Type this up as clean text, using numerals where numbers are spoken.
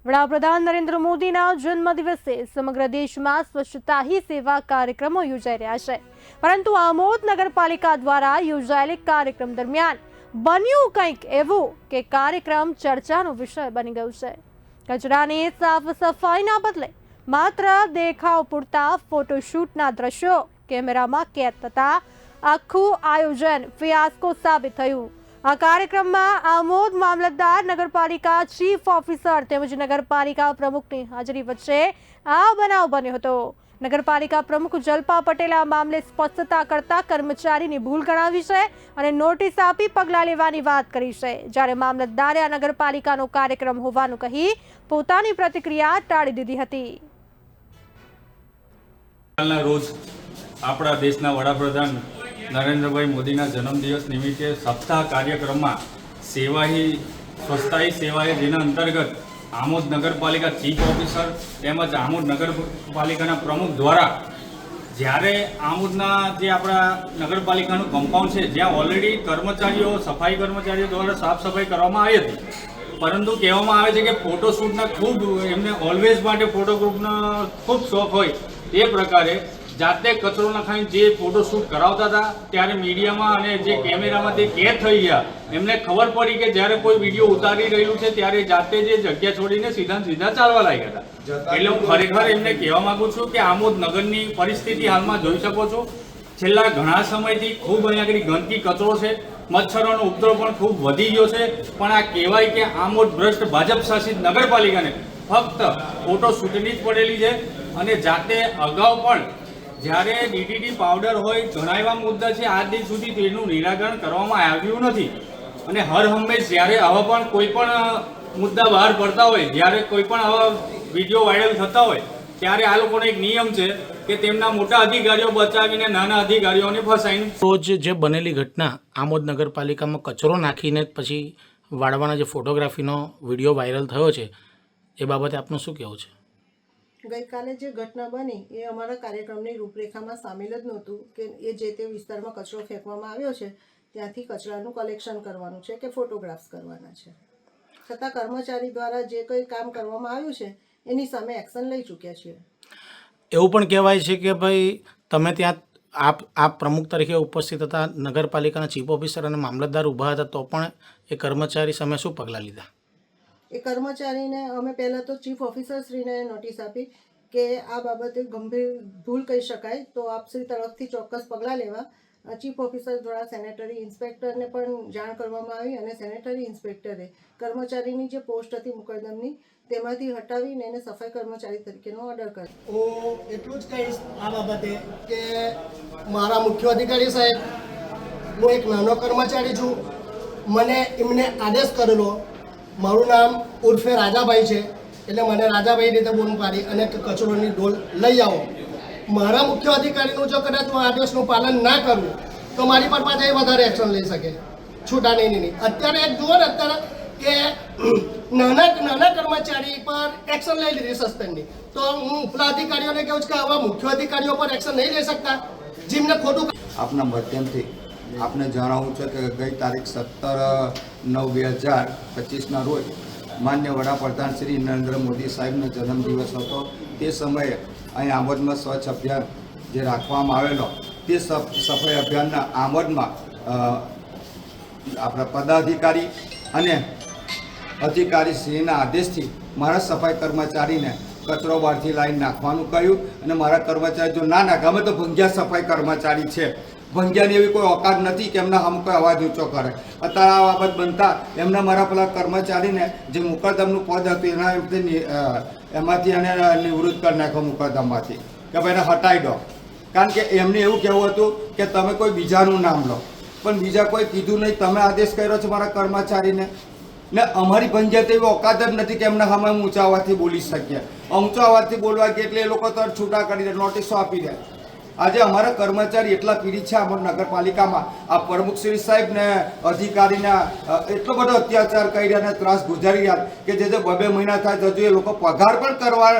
વડાપ્રધાન નરેન્દ્ર મોદીના જન્મદિવસે સમગ્ર દેશમાં સ્વચ્છતા હી સેવા કાર્યક્રમો યોજાઈ રહ્યા છે, પરંતુ આમોદ નગરપાલિકા દ્વારા યોજાયેલ કાર્યક્રમ દરમિયાન બન્યું કંઈક એવું કે કાર્યક્રમ ચર્ચાનો વિષય બની ગયો છે। કચરાની સાફ સફાઈના બદલે માત્ર દેખાવ પૂરતા ફોટોશૂટના દ્રશ્યો કેમેરામાં કેદ થતા આખું આયોજન ફિયાસ્કો સાબિત થયું। આ કાર્યક્રમમાં આમોદ મામલતદાર, નગરપાલિકા ચીફ ઓફિસર તેમજ નગરપાલિકા પ્રમુખની હાજરી વચ્ચે આ બનાવ બન્યો હતો। નગરપાલિકા પ્રમુખ જલ્પા પટેલે આ મામલે સ્પષ્ટતા કરતા કર્મચારીની ભૂલ ગણાવી છે અને નોટિસ આપી પગલાં લેવાની વાત કરી છે, જ્યારે મામલતદારે આ નગરપાલિકાનો કાર્યક્રમ હોવાનું કહી પોતાની પ્રતિક્રિયા ટાળી દીધી હતી। રોજ આપણા દેશના વડાપ્રધાન નરેન્દ્રભાઈ મોદીના જન્મદિવસ નિમિત્તે સપ્તાહ કાર્યક્રમમાં સેવા હી સ્વચ્છતા હી સેવા હી જેના અંતર્ગત આમોદ નગરપાલિકા ચીફ ઓફિસર તેમજ આમોદ નગરપાલિકાના પ્રમુખ દ્વારા જ્યારે આમોદના જે આપણા નગરપાલિકાનું કમ્પાઉન્ડ છે જ્યાં ઓલરેડી કર્મચારીઓ સફાઈ કર્મચારીઓ દ્વારા સાફ સફાઈ કરવામાં આવી હતી, પરંતુ કહેવામાં આવે છે કે ફોટોશૂટના ખૂબ એમને ઓલવેઝ માટે ફોટોગ્રુપનો ખૂબ શોખ હોય તે પ્રકારે જાતે કચરો નખાઈને જે ફોટોશૂટ કરાવતા હતા ત્યારે મીડિયામાં અને જે કેમેરામાં તે કેદ થઈ ગયા। એમને ખબર પડી કે જ્યારે કોઈ વિડીયો ઉતારી રહ્યું છે ત્યારે જાતે જે જગ્યા છોડીને સીધા ચાલવા લાગ્યા હતા। એટલે હું ખરેખર એમને કહેવા માંગુ છું કે આમોદ નગરની પરિસ્થિતિ હાલમાં જોઈ શકો છો, છેલ્લા ઘણા સમયથી ખૂબ અહીંયા આગળ ગંદકી કચરો છે, મચ્છરોનો ઉપદ્રવ પણ ખૂબ વધી ગયો છે, પણ આ કહેવાય કે આમોદ ભ્રષ્ટ ભાજપ શાસિત નગરપાલિકાને ફક્ત ફોટોશૂટની જ પડેલી છે અને જાતે અગાઉ પણ જ્યારે ડીટીટી પાવડર હોય ઘણા એવા મુદ્દા છે આજ દિન સુધી તેનું નિરાકરણ કરવામાં આવ્યું નથી અને હર હંમેશ જ્યારે આવા પણ કોઈ પણ મુદ્દા બહાર પડતા હોય, જ્યારે કોઈ પણ આવા વિડીયો વાયરલ થતા હોય ત્યારે આ લોકોનો એક નિયમ છે કે તેમના મોટા અધિકારીઓ બચાવીને નાના અધિકારીઓને ફસાઈને રોજ જે બનેલી ઘટના આમોદ નગરપાલિકામાં કચરો નાખીને પછી વાળવાના જે ફોટોગ્રાફીનો વિડીયો વાયરલ થયો છે એ બાબતે આપનું શું કહેવું છે? ગઈકાલે જે ઘટના બની એ અમારા કાર્યક્રમની રૂપરેખામાં સામેલ જ નહોતું કે એ જે તે વિસ્તારમાં કચરો ફેંકવામાં આવ્યો છે ત્યાંથી કચરાનું કલેક્શન કરવાનું છે કે ફોટોગ્રાફ્સ કરવાના છે, છતાં કર્મચારી દ્વારા જે કંઈ કામ કરવામાં આવ્યું છે એની સામે એક્શન લઈ ચૂક્યા છીએ। એવું પણ કહેવાય છે કે ભાઈ તમે ત્યાં આપ પ્રમુખ તરીકે ઉપસ્થિત હતા, નગરપાલિકાના ચીફ ઓફિસર અને મામલતદાર ઊભા હતા, તો પણ એ કર્મચારી સામે શું પગલાં લીધા? એ કર્મચારીને અમે પહેલાં તો ચીફ ઓફિસરશ્રીને નોટિસ આપી કે આ બાબતે ગંભીર ભૂલ કહી શકાય તો આપશ્રી તરફથી ચોક્કસ પગલાં લેવા ચીફ ઓફિસર દ્વારા સેનેટરી ઇન્સ્પેક્ટરને પણ જાણ કરવામાં આવી અને સેનેટરી ઇન્સ્પેક્ટરે કર્મચારીની જે પોસ્ટ હતી મુકદ્દમની તેમાંથી હટાવીને એને સફાઈ કર્મચારી તરીકેનો ઓર્ડર કર્યો। હું એટલું જ કહીશ આ બાબતે કે મારા મુખ્ય અધિકારી સાહેબ, હું એક નાનો કર્મચારી છું, મને એમને આદેશ કરેલો, મારું નામ ઉર્ફે રાજાભાઈ છે એટલે મને રાજાભાઈ રીતે બોલ પાડી અને કચરોની ડોલ લઈ આવો। મારા મુખ્ય અધિકારીનું જો કદાચ હું આદેશનું પાલન ના કરું તો મારી પર પાછા એ વધારે એક્શન લઈ શકે, છૂટા નહીં। અત્યારે એક જુઓ ને અત્યારે કે નાના કર્મચારી પર એક્શન લઈ લીધી સસ્પેન્ડની, તો હું ઉપલા અધિકારીઓને કહું છું કે આવા મુખ્ય અધિકારીઓ પર એક્શન નહીં લઈ શકતા જેમને ખોટું। આપના માધ્યમથી આપને જણાવવું છે કે ગઈ તારીખ 17/9/2025ના રોજ માન્ય વડાપ્રધાન શ્રી નરેન્દ્ર મોદી સાહેબનો જન્મદિવસ હતો। તે સમયે અહીં આમોદમાં સ્વચ્છ અભિયાન જે રાખવામાં આવેલો તે સફાઈ અભિયાનના આમોદમાં આપણા પદાધિકારી અને અધિકારીશ્રીના આદેશથી મારા સફાઈ કર્મચારીને કચરો બહારથી લાવીને નાખવાનું કહ્યું અને મારા કર્મચારી જો ના નાખે, અમે તો ભંગ્યા સફાઈ કર્મચારી છે, ભંગ્યાની એવી કોઈ ઓકાત નથી કે એમના હમ કોઈ અવાજ ઊંચો કરે। અત્યારે આ બાબત બનતા એમના મારા પેલા કર્મચારીને જે મુકદ્દમનું પદ હતું એમાંથી એને નિવૃત્ત કરી નાખ્યો મુકદ્દમમાંથી કે ભાઈ એને હટાવી દો, કારણ કે એમને એવું કહેવું હતું કે તમે કોઈ બીજાનું નામ લો, પણ બીજા કોઈ કીધું નહીં, તમે આદેશ કર્યો છે મારા કર્મચારીને ને અમારી પંચાયત એવી ઓકાત જ નથી કે એમને અમે ઊંચા અવાજથી બોલી શકીએ। ઊંચા અવાજથી બોલવા કે એટલે એ લોકો તો છૂટા કરી દે, નોટિસો આપી દે। આજે અમારા કર્મચારી એટલા પીડિત છે આમોદ નગરપાલિકામાં, આ પ્રમુખશ્રી સાહેબ ને અધિકારીના એટલો બધો અત્યાચાર કરી રહ્યા અને ત્રાસ ગુજારી રહ્યા કે જે 2-2 મહિના થાય તો હજુ એ લોકો પગાર પણ કરવા